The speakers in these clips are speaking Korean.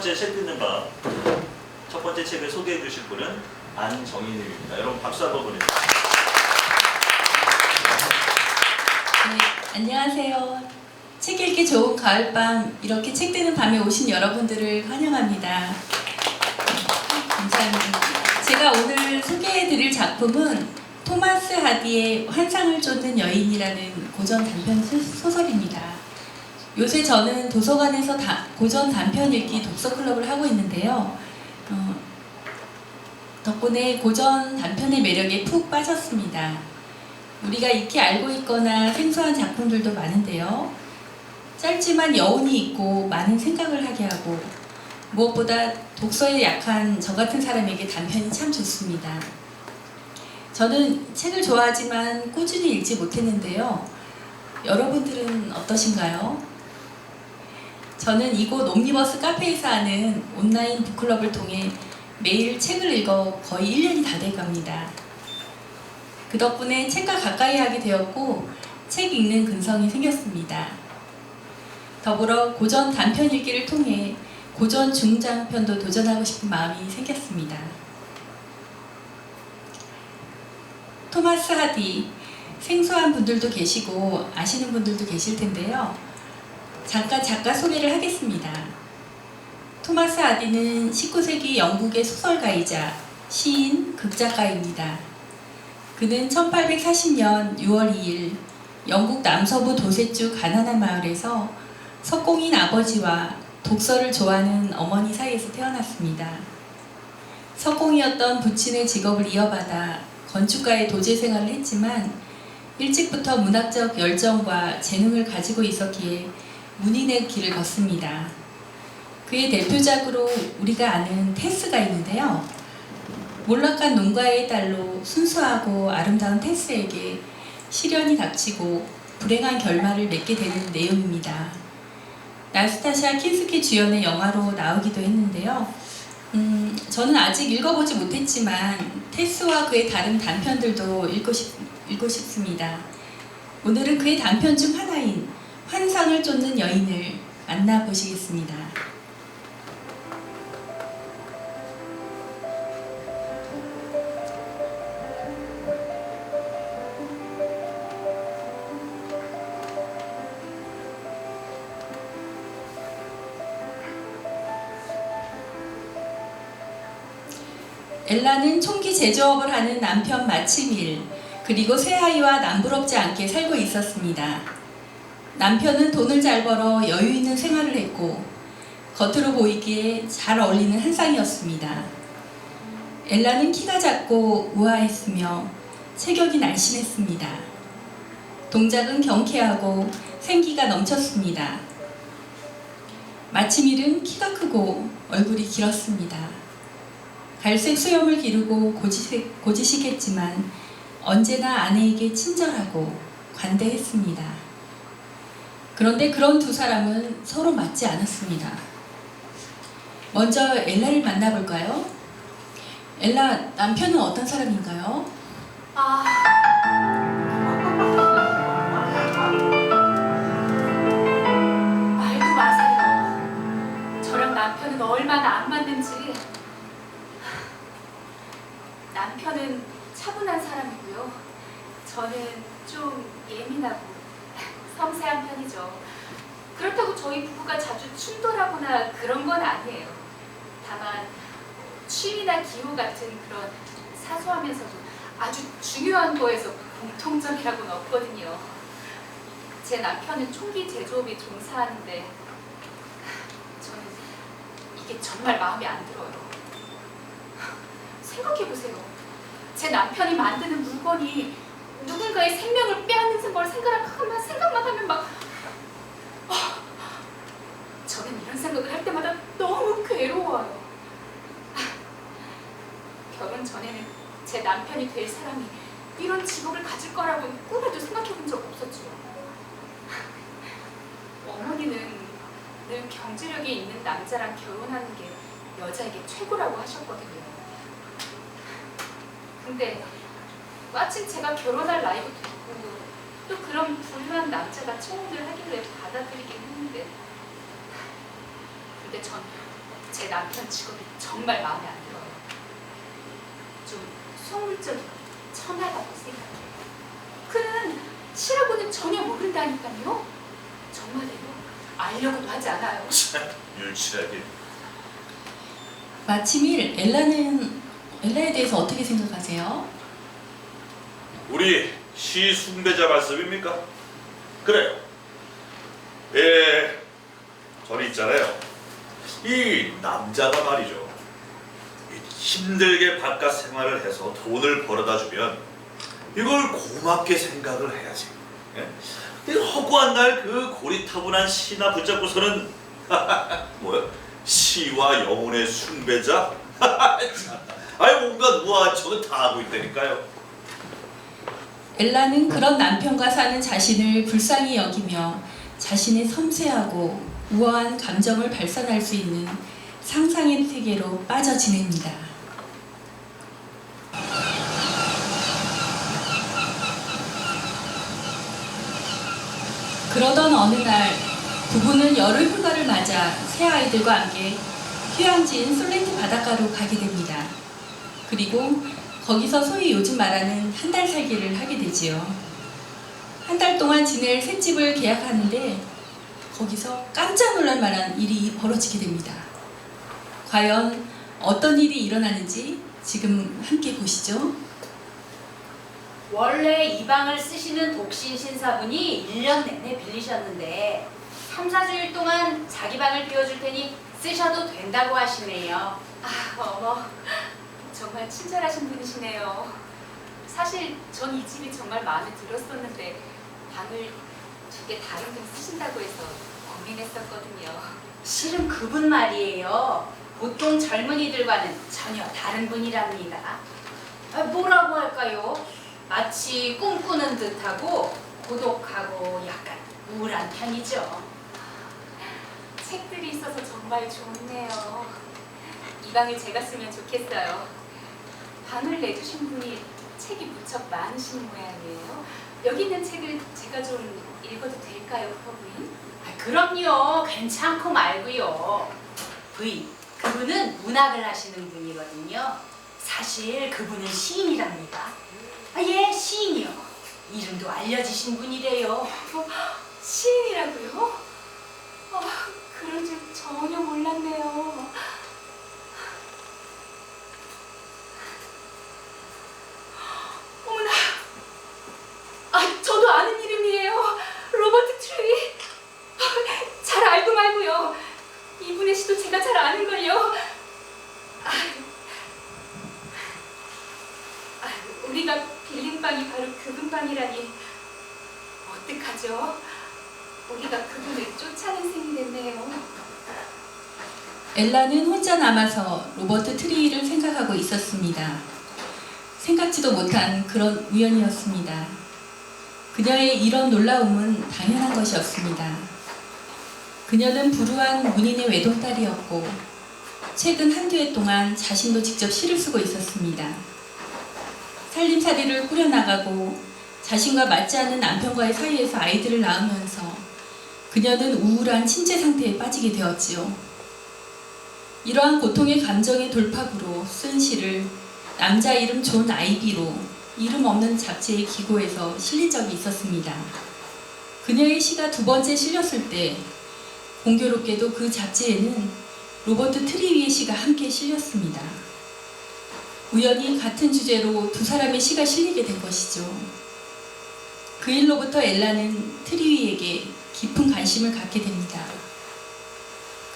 번째 책 듣는 밤 첫 번째 책을 소개해 주실 분은 안정희님입니다. 여러분 박수 한번 보내주세요. 네, 안녕하세요. 책 읽기 좋은 가을밤, 이렇게 책 드는 밤에 오신 여러분들을 환영합니다. 감사합니다. 제가 오늘 소개해드릴 작품은 토마스 하디의 환상을 쫓는 여인이라는 고전 단편 소설입니다. 요새 저는 도서관에서 고전 단편 읽기 독서 클럽을 하고 있는데요. 덕분에 고전 단편의 매력에 푹 빠졌습니다. 우리가 익히 알고 있거나 생소한 작품들도 많은데요. 짧지만 여운이 있고 많은 생각을 하게 하고, 무엇보다 독서에 약한 저 같은 사람에게 단편이 참 좋습니다. 저는 책을 좋아하지만 꾸준히 읽지 못했는데요. 여러분들은 어떠신가요? 저는 이곳 옴니버스 카페에서 하는 온라인 북클럽을 통해 매일 책을 읽어 거의 1년이 다 돼갑니다. 그 덕분에 책과 가까이 하게 되었고 책 읽는 근성이 생겼습니다. 더불어 고전 단편 읽기를 통해 고전 중장편도 도전하고 싶은 마음이 생겼습니다. 토마스 하디, 생소한 분들도 계시고 아시는 분들도 계실 텐데요. 잠깐 작가 소개를 하겠습니다. 토마스 하디는 19세기 영국의 소설가이자 시인, 극작가입니다. 그는 1840년 6월 2일 영국 남서부 도세주 가난한 마을에서 석공인 아버지와 독서를 좋아하는 어머니 사이에서 태어났습니다. 석공이었던 부친의 직업을 이어받아 건축가의 도제 생활을 했지만 일찍부터 문학적 열정과 재능을 가지고 있었기에 문인의 길을 걷습니다. 그의 대표작으로 우리가 아는 테스가 있는데요. 몰락한 농가의 딸로 순수하고 아름다운 테스에게 시련이 닥치고 불행한 결말을 맺게 되는 내용입니다. 나스타샤 킨스키 주연의 영화로 나오기도 했는데요. 저는 아직 읽어보지 못했지만 테스와 그의 다른 단편들도 읽고 싶습니다. 오늘은 그의 단편 중 하나인 환상을 쫓는 여인을 만나보시겠습니다. 엘라는 총기 제조업을 하는 남편 마치밀, 그리고 세 아이와 남부럽지 않게 살고 있었습니다. 남편은 돈을 잘 벌어 여유 있는 생활을 했고 겉으로 보이기에 잘 어울리는 한상이었습니다. 엘라는 키가 작고 우아했으며 체격이 날씬했습니다. 동작은 경쾌하고 생기가 넘쳤습니다. 마치밀은 키가 크고 얼굴이 길었습니다. 갈색 수염을 기르고 고지식했지만 언제나 아내에게 친절하고 관대했습니다. 그런데 그런 두 사람은 서로 맞지 않았습니다. 먼저 엘라를 만나볼까요? 엘라, 남편은 어떤 사람인가요? 말도 마세요. 저랑 남편은 얼마나 안 맞는지. 남편은 차분한 사람이고요. 저는 좀 예민하고 섬세한 편이죠. 그렇다고 저희 부부가 자주 충돌하거나 그런 건 아니에요. 다만 취미나 기호 같은 그런 사소하면서도 아주 중요한 거에서 공통점이라고는 없거든요. 제 남편은 총기 제조업에 종사하는데 저는 이게 정말 마음에 안 들어요. 생각해보세요. 제 남편이 만드는 물건이 누군가의 생명을 빼앗는 걸 생각만 하면 막 저는 이런 생각을 할 때마다 너무 괴로워요. 결혼 전에는 제 남편이 될 사람이 이런 직업을 가질 거라고 꿈에도 생각해본 적 없었죠. 어머니는 늘 경제력이 있는 남자랑 결혼하는 게 여자에게 최고라고 하셨거든요. 근데 마침 제가 결혼할 나이도 됐고 또 그런 불우한 남자가 청혼을 하길래 받아들이긴 했는데 근데 전 제 남편 직업이 정말 마음에 안 들어요. 좀 소물적이고 천하다고 생각해요. 그는 시라고는 전혀 모른다니까요. 정말이에요. 알려고도 하지 않아요. 참 유치하게. 마침일 엘라에 대해서 어떻게 생각하세요? 우리 시 숭배자 말씀입니까? 그래요. 예, 저는 있잖아요. 이 남자가 말이죠. 힘들게 바깥 생활을 해서 돈을 벌어다 주면 이걸 고맙게 생각을 해야지. 예? 근데 허구한 날 그 고리타분한 시나 붙잡고서는 뭐야? 시와 영혼의 숭배자? 아니 온갖 우아한 다 하고 있다니까요. 엘라는 그런 남편과 사는 자신을 불쌍히 여기며 자신의 섬세하고 우아한 감정을 발산할 수 있는 상상의 세계로 빠져 지냅니다. 그러던 어느 날 부부는 여름 휴가를 맞아 새 아이들과 함께 휴양지인 솔렌트 바닷가로 가게 됩니다. 그리고 거기서 소위 요즘 말하는 한 달 살기를 하게 되지요. 한 달 동안 지낼 셋집을 계약하는데 거기서 깜짝 놀랄 만한 일이 벌어지게 됩니다. 과연 어떤 일이 일어나는지 지금 함께 보시죠. 원래 이 방을 쓰시는 독신 신사분이 1년 내내 빌리셨는데 3, 4주일 동안 자기 방을 비워줄 테니 쓰셔도 된다고 하시네요. 아, 어머. 정말 친절하신 분이시네요. 사실 전 이 집이 정말 마음에 들었었는데 방을 2개 다른 분 쓰신다고 해서 고민했었거든요. 실은 그분 말이에요. 보통 젊은이들과는 전혀 다른 분이랍니다. 뭐라고 할까요? 마치 꿈꾸는 듯하고 고독하고 약간 우울한 편이죠. 책들이 있어서 정말 좋네요. 이 방을 제가 쓰면 좋겠어요. 방을 내주신 분이 책이 무척 많으신 모양이에요. 여기 있는 책을 제가 좀 읽어도 될까요, 부인? 그럼요. 괜찮고 말고요. 부인, 그분은 문학을 하시는 분이거든요. 사실 그분은 시인이랍니다. 예, 시인이요. 이름도 알려지신 분이래요. 시인이라고요? 그런 줄 전혀 몰랐네요. 어머나! 저도 아는 이름이에요. 로버트 트레이. 잘 알고 말고요. 이분의 시도 제가 잘 아는걸요. 우리가 빌린 방이 바로 그분 방이라니 어떡하죠? 우리가 그분을 쫓아낸 셈이 됐네요. 엘라는 혼자 남아서 로버트 트리를 생각하고 있었습니다. 생각지도 못한 그런 우연이었습니다. 그녀의 이런 놀라움은 당연한 것이었습니다. 그녀는 불우한 문인의 외동딸이었고 최근 한두 해 동안 자신도 직접 시를 쓰고 있었습니다. 살림살이를 꾸려나가고 자신과 맞지 않는 남편과의 사이에서 아이들을 낳으면서 그녀는 우울한 침체 상태에 빠지게 되었지요. 이러한 고통의 감정의 돌파구로 쓴 시를 남자 이름 존 아이비로 이름 없는 잡지의 기고에서 실린 적이 있었습니다. 그녀의 시가 2번째 실렸을 때 공교롭게도 그 잡지에는 로버트 트리위의 시가 함께 실렸습니다. 우연히 같은 주제로 두 사람의 시가 실리게 된 것이죠. 그 일로부터 엘라는 트리위에게 깊은 관심을 갖게 됩니다.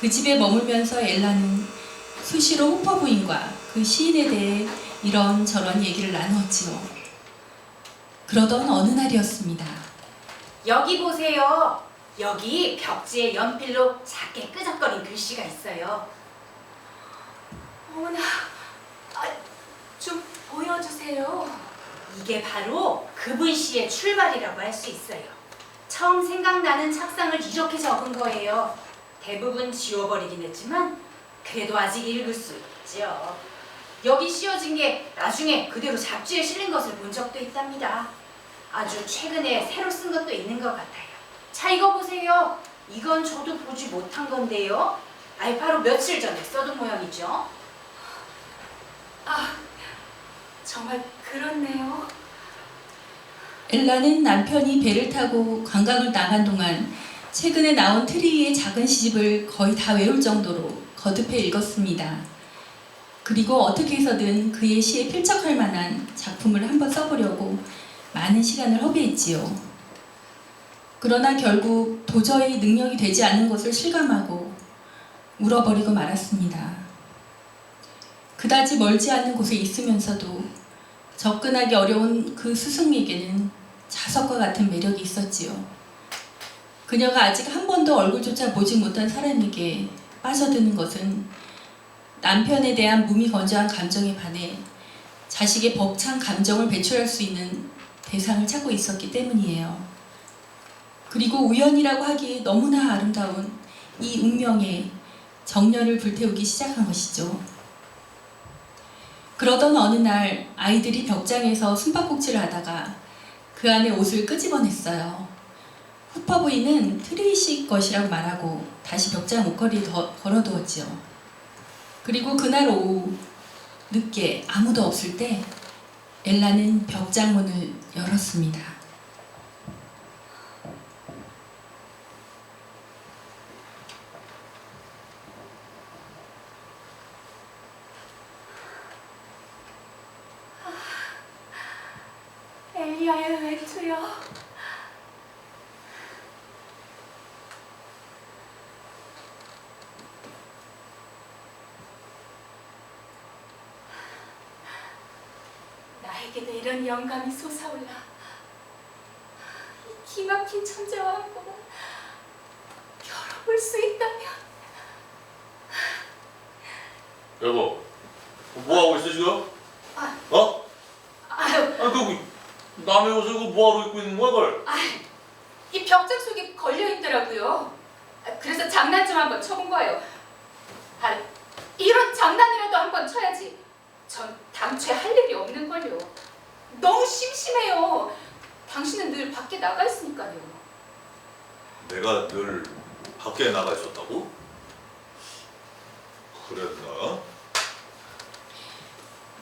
그 집에 머물면서 엘라는 수시로 호퍼 부인과 그 시인에 대해 이런저런 얘기를 나누었지요. 그러던 어느 날이었습니다. 여기 보세요. 여기 벽지에 연필로 작게 끄적거린 글씨가 있어요. 어머나, 좀 보여주세요. 이게 바로 그분 시의 출발이라고 할 수 있어요. 처음 생각나는 착상을 이렇게 적은 거예요. 대부분 지워버리긴 했지만 그래도 아직 읽을 수 있죠. 여기 씌워진 게 나중에 그대로 잡지에 실린 것을 본 적도 있답니다. 아주 최근에 새로 쓴 것도 있는 것 같아요. 자, 이거 보세요. 이건 저도 보지 못한 건데요. 아이 바로 며칠 전에 써둔 모양이죠. 아, 정말 그렇네요. 엘라는 남편이 배를 타고 관광을 나간 동안 최근에 나온 트리위의 작은 시집을 거의 다 외울 정도로 거듭해 읽었습니다. 그리고 어떻게 해서든 그의 시에 필적할 만한 작품을 한번 써보려고 많은 시간을 허비했지요. 그러나 결국 도저히 능력이 되지 않는 것을 실감하고 울어버리고 말았습니다. 그다지 멀지 않은 곳에 있으면서도 접근하기 어려운 그 스승에게는 자석과 같은 매력이 있었지요. 그녀가 아직 한 번도 얼굴조차 보지 못한 사람에게 빠져드는 것은 남편에 대한 무미건조한 감정에 반해 자식의 벅찬 감정을 배출할 수 있는 대상을 찾고 있었기 때문이에요. 그리고 우연이라고 하기에 너무나 아름다운 이 운명에 정열을 불태우기 시작한 것이죠. 그러던 어느 날 아이들이 벽장에서 숨바꼭질을 하다가 그 안에 옷을 끄집어냈어요. 후퍼 부인은 트리위 씨 것이라고 말하고 다시 벽장 옷걸이에 걸어두었지요. 그리고 그날 오후 늦게 아무도 없을 때 엘라는 벽장 문을 열었습니다. 엘리야의 외투요. 나에게도 이런 영감이 솟아올라. 이 기막힌 천재와 함께만 겨뤄볼 수 있다면. 여보, 뭐 하고 있어 지금? 아. 어? 아유, 그 남의 옷을 뭐하러 입고 있는 거야 그걸? 이 벽장 속에 걸려 있더라고요. 그래서 장난 좀 한번 쳐본 거예요. 이런 장난이라도 한번 쳐야지. 전 당최 할 일이 없는 걸요. 너무 심심해요. 당신은 늘 밖에 나가 있으니까요. 내가 늘 밖에 나가 있었다고? 그랬나?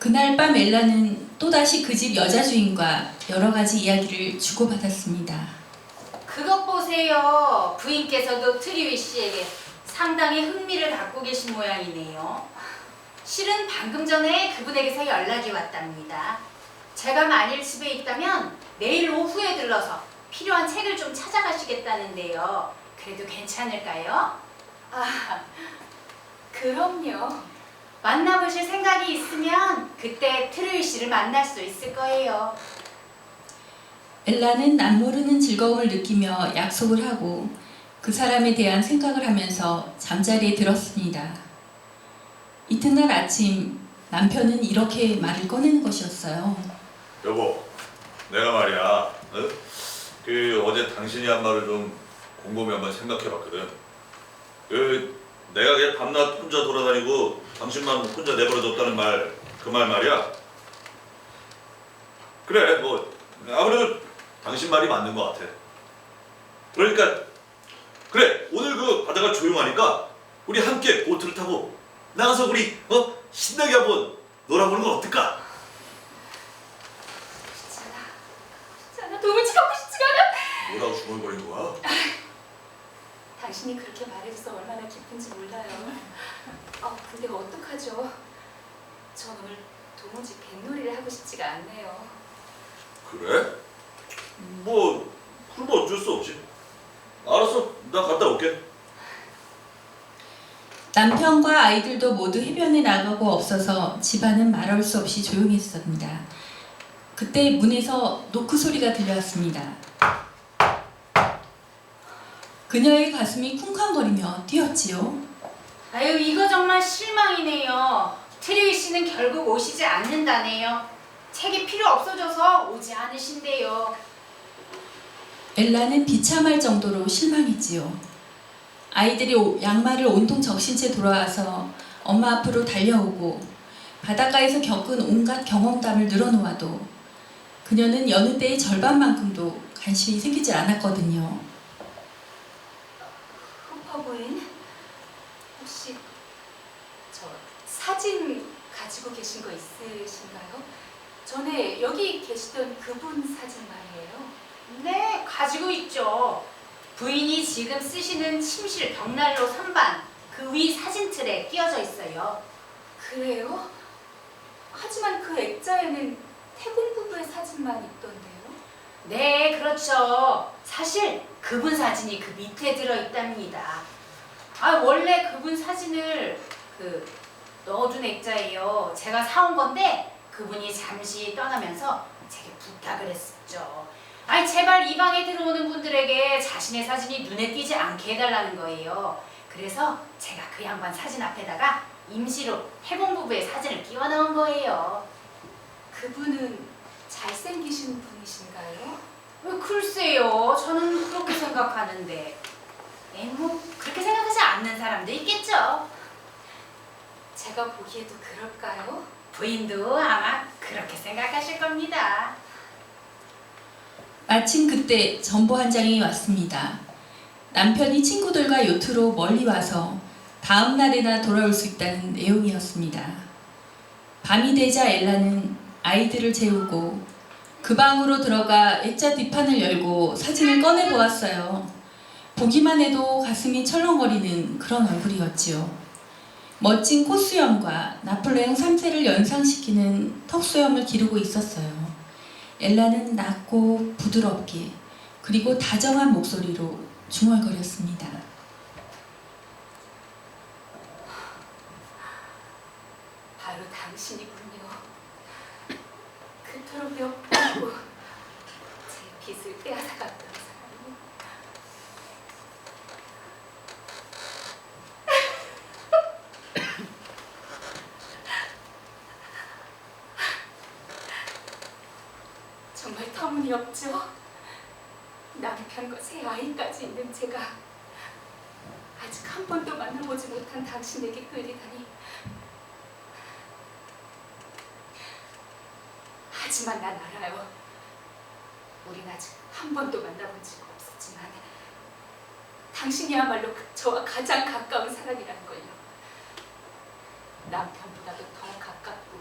그날 밤 엘라는 또다시 그 집 여자 주인과 여러 가지 이야기를 주고받았습니다. 그것 보세요. 부인께서도 트리위 씨에게 상당히 흥미를 갖고 계신 모양이네요. 실은 방금 전에 그분에게서 연락이 왔답니다. 제가 만일 집에 있다면 내일 오후에 들러서 필요한 책을 좀 찾아가시겠다는데요. 그래도 괜찮을까요? 아, 그럼요. 만나보실 생각이 있으면 그때 트리위 씨를 만날 수 있을 거예요. 엘라는 남모르는 즐거움을 느끼며 약속을 하고 그 사람에 대한 생각을 하면서 잠자리에 들었습니다. 이튿날 아침 남편은 이렇게 말을 꺼내는 것이었어요. 여보, 내가 말이야, 어? 그 어제 당신이 한 말을 좀 곰곰이 한번 생각해봤거든. 내가 그냥 밤낮 혼자 돌아다니고 당신만 혼자 내버려뒀다는 말, 그 말 말이야. 그래, 뭐 아무래도 당신 말이 맞는 것 같아. 그러니까 그래, 오늘 그 바다가 조용하니까 우리 함께 보트를 타고 나가서 우리 신나게 한번 놀아보는 건 어떨까? 나 도무지 갖고 싶지가 않아. 뭐라고 중얼거리는 거야? 당신이 그렇게 말해줘서 얼마나 기쁜지 몰라요. 근데 어떡하죠? 전 오늘 도무지 뱃놀이를 하고 싶지가 않네요. 그래? 뭐 그럼 어쩔 수 없지. 알았어, 나 갔다 올게. 남편과 아이들도 모두 해변에 나가고 없어서 집안은 말할 수 없이 조용했습니다. 그때 문에서 노크 소리가 들려왔습니다. 그녀의 가슴이 쿵쾅거리며 뛰었지요. 아유, 이거 정말 실망이네요. 트리위 씨는 결국 오시지 않는다네요. 책이 필요 없어져서 오지 않으신대요. 엘라는 비참할 정도로 실망했지요. 아이들이 양말을 온통 적신 채 돌아와서 엄마 앞으로 달려오고 바닷가에서 겪은 온갖 경험담을 늘어놓아도 그녀는 여느 때의 절반만큼도 관심이 생기지 않았거든요. 후퍼 부인, 혹시 사진 가지고 계신 거 있으신가요? 전에 여기 계시던 그분 사진 말이에요. 네, 가지고 있죠. 부인이 지금 쓰시는 침실 벽난로 선반 그 위 사진틀에 끼워져 있어요. 그래요? 하지만 그 액자에는 태공 부부의 사진만 있던데요. 네, 그렇죠. 사실 그분 사진이 그 밑에 들어있답니다. 원래 그분 사진을 넣어둔 액자예요. 제가 사온 건데 그분이 잠시 떠나면서 제게 부탁을 했었죠. 제발 이 방에 들어오는 분들에게 자신의 사진이 눈에 띄지 않게 해달라는 거예요. 그래서 제가 그 양반 사진 앞에다가 임시로 태공 부부의 사진을 끼워 넣은 거예요. 그분은 잘생기신 분이신가요? 글쎄요, 저는 그렇게 생각하는데. 그렇게 생각하지 않는 사람도 있겠죠. 제가 보기에도 그럴까요? 부인도 아마 그렇게 생각하실 겁니다. 마침 그때 전보 한 장이 왔습니다. 남편이 친구들과 요트로 멀리 와서 다음 날에나 돌아올 수 있다는 내용이었습니다. 밤이 되자 엘라는 아이들을 재우고 그 방으로 들어가 액자 뒷판을 열고 사진을 꺼내 보았어요. 보기만 해도 가슴이 철렁거리는 그런 얼굴이었지요. 멋진 콧수염과 나폴레옹 3세를 연상시키는 턱수염을 기르고 있었어요. 엘라는 낮고 부드럽게 그리고 다정한 목소리로 중얼거렸습니다. 바로 당신이군요. 그토록 몇 번이고 제 빚을 빼앗아갔던 사람이. 정말 터무니없죠? 남편과 새 아이까지 있는 제가 아직 한 번도 만나보지 못한 당신에게 끌리다니. 하지만 난 알아요. 우린 아직 한 번도 만나본 적 없었지만 당신이야말로 저와 가장 가까운 사람이라는 걸요. 남편보다도 더 가깝고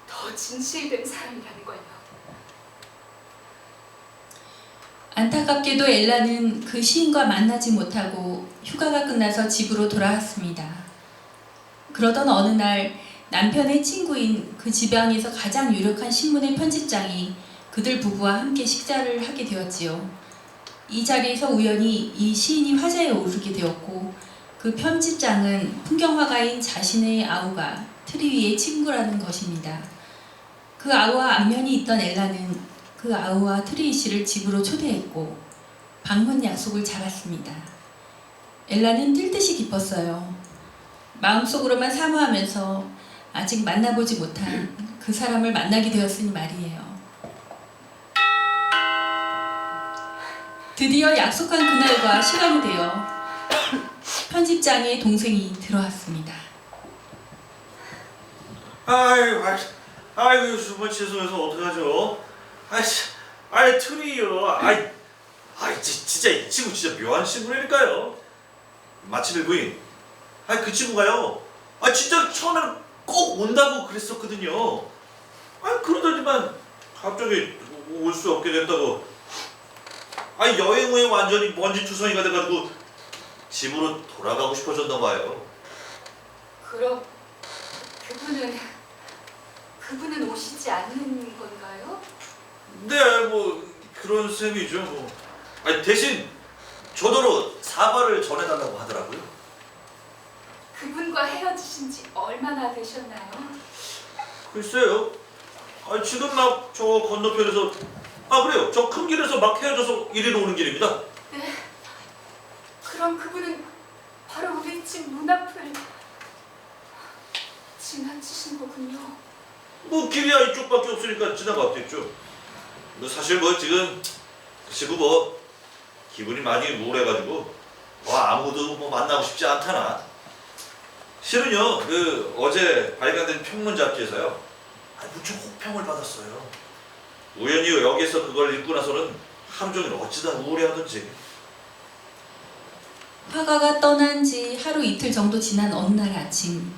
더 진실된 사람이라는 걸요. 안타깝게도 엘라는 그 시인과 만나지 못하고 휴가가 끝나서 집으로 돌아왔습니다. 그러던 어느 날 남편의 친구인 그 지방에서 가장 유력한 신문의 편집장이 그들 부부와 함께 식사를 하게 되었지요. 이 자리에서 우연히 이 시인이 화제에 오르게 되었고 그 편집장은 풍경화가인 자신의 아우가 트리 위의 친구라는 것입니다. 그 아우와 안면이 있던 엘라는 그 아우와 트리 씨를 집으로 초대했고 방문 약속을 잡았습니다. 엘라는 뛸 듯이 기뻤어요. 마음속으로만 사모하면서 아직 만나보지 못한 그 사람을 만나게 되었으니 말이에요. 드디어 약속한 그날과 시간이 되어 편집장의 동생이 들어왔습니다. 아이고, 정말 죄송해서 어떡하죠? 트리요. 진짜 이 친구 진짜 묘한 친구라니까요. 마침내 부인. 그 친구가요. 진짜 처음에는 꼭 온다고 그랬었거든요. 그러더니만 갑자기 올 수 없게 됐다고. 여행 후에 완전히 먼지투성이가 돼가지고 집으로 돌아가고 싶어졌나 봐요. 그럼 그분은 오시지 않는 건가요? 네, 그런 셈이죠. 대신 저더러 사과를 전해달라고 하더라고요. 그분과 헤어지신 지 얼마나 되셨나요? 글쎄요. 지금 막 저 건너편에서 그래요. 저 큰 길에서 막 헤어져서 이리로 오는 길입니다. 네. 그럼 그분은 바로 우리 집 문 앞을 지나치신 거군요. 길이야 이쪽밖에 없으니까 지나갔겠죠. 사실 지금 그 친구 기분이 많이 우울해가지고 아무도 만나고 싶지 않다나. 실은요, 어제 발간된 평문 잡지에서요, 무척 호평을 받았어요. 우연히 여기서 그걸 읽고 나서는 하루 종일 어찌다 우울해하던지. 화가가 떠난 지 하루 이틀 정도 지난 어느 날 아침,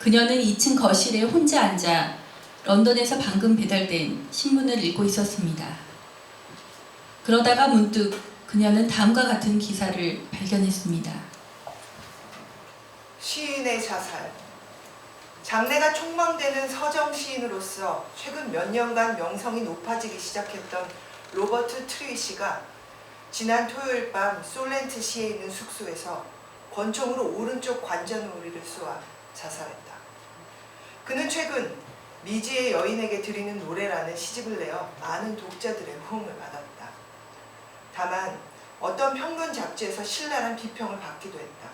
그녀는 2층 거실에 혼자 앉아 런던에서 방금 배달된 신문을 읽고 있었습니다. 그러다가 문득 그녀는 다음과 같은 기사를 발견했습니다. 시인의 자살. 장래가 촉망되는 서정 시인으로서 최근 몇 년간 명성이 높아지기 시작했던 로버트 트위시가 지난 토요일 밤 솔렌트시에 있는 숙소에서 권총으로 오른쪽 관자놀이를 쏘아 자살했다. 그는 최근 미지의 여인에게 드리는 노래라는 시집을 내어 많은 독자들의 호응을 받았다. 다만 어떤 평론 잡지에서 신랄한 비평을 받기도 했다.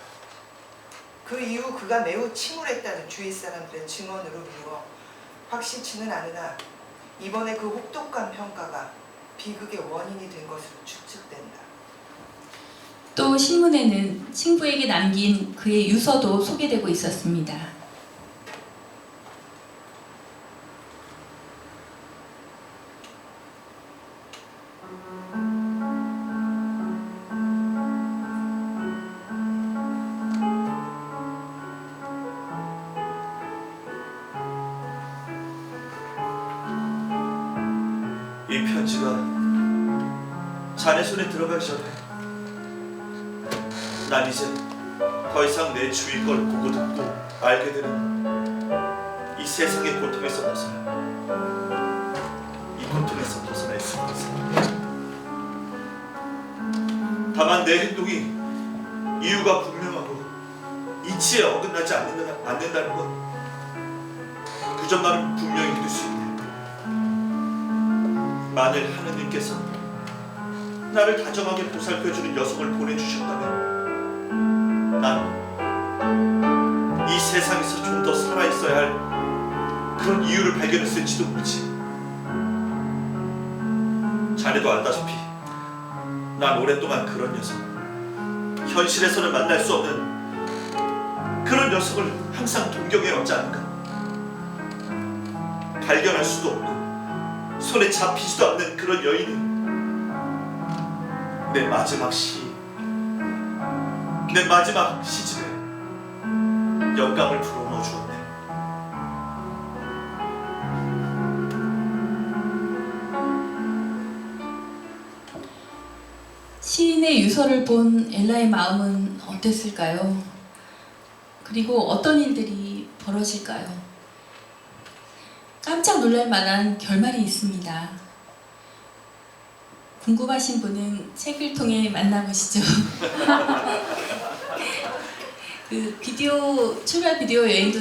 그 이후 그가 매우 침울했다는 주위 사람들의 증언으로 미루어 확실치는 않으나 이번에 그 혹독한 평가가 비극의 원인이 된 것으로 추측된다. 또 신문에는 친구에게 남긴 그의 유서도 소개되고 있었습니다. 이 편지가 자네 손에 들어가기 전에 난 이제 더 이상 내 주위 걸 보고 듣고 알게 되는 이 세상의 고통에서 벗어나 이 고통에서 벗어날 수 있어. 다만 내 행동이 이유가 분명하고 이치에 어긋나지 않는다는 것 그 점만은 분명히 믿을 수 있네. 만일 하느님께서 나를 다정하게 보살펴주는 여성을 보내주셨다면 난 이 세상에서 좀 더 살아있어야 할 그런 이유를 발견했을지도 모르지. 자네도 알다시피 난 오랫동안 그런 여성, 현실에서는 만날 수 없는 그런 여성을 항상 동경해왔지 않은가. 발견할 수도 없고 손에 잡히지도 않는 그런 여인이 내 마지막 시집에 영감을 불어넣어 주었네. 시인의 유서를 본 엘라의 마음은 어땠을까요? 그리고 어떤 일들이 벌어질까요? 깜짝 놀랄 만한 결말이 있습니다. 궁금하신 분은 책을 통해 만나보시죠. 그 출발 비디오 여행도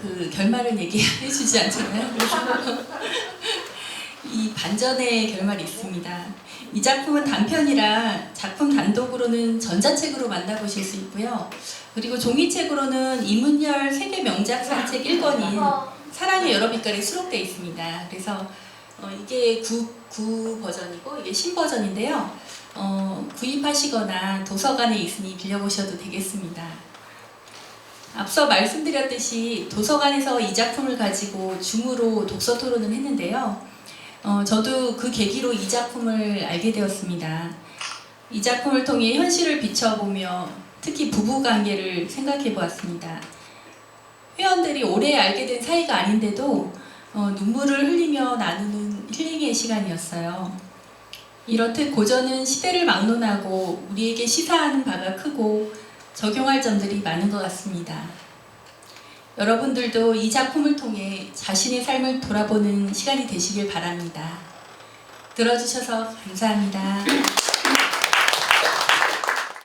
그 결말을 얘기해주지 않잖아요. 그래서 이 반전의 결말이 있습니다. 이 작품은 단편이라 작품 단독으로는 전자책으로 만나보실 수 있고요. 그리고 종이책으로는 이문열 세계 명작 산책 1권인 사랑의 여러 빛깔에 수록되어 있습니다. 그래서 이게 구 버전이고 이게 신 버전인데요. 구입하시거나 도서관에 있으니 빌려보셔도 되겠습니다. 앞서 말씀드렸듯이 도서관에서 이 작품을 가지고 줌으로 독서 토론을 했는데요. 저도 그 계기로 이 작품을 알게 되었습니다. 이 작품을 통해 현실을 비춰보며 특히 부부관계를 생각해 보았습니다. 회원들이 오래 알게 된 사이가 아닌데도 눈물을 흘리며 나누는 힐링의 시간이었어요. 이렇듯 고전은 시대를 막론하고 우리에게 시사하는 바가 크고 적용할 점들이 많은 것 같습니다. 여러분들도 이 작품을 통해 자신의 삶을 돌아보는 시간이 되시길 바랍니다. 들어주셔서 감사합니다.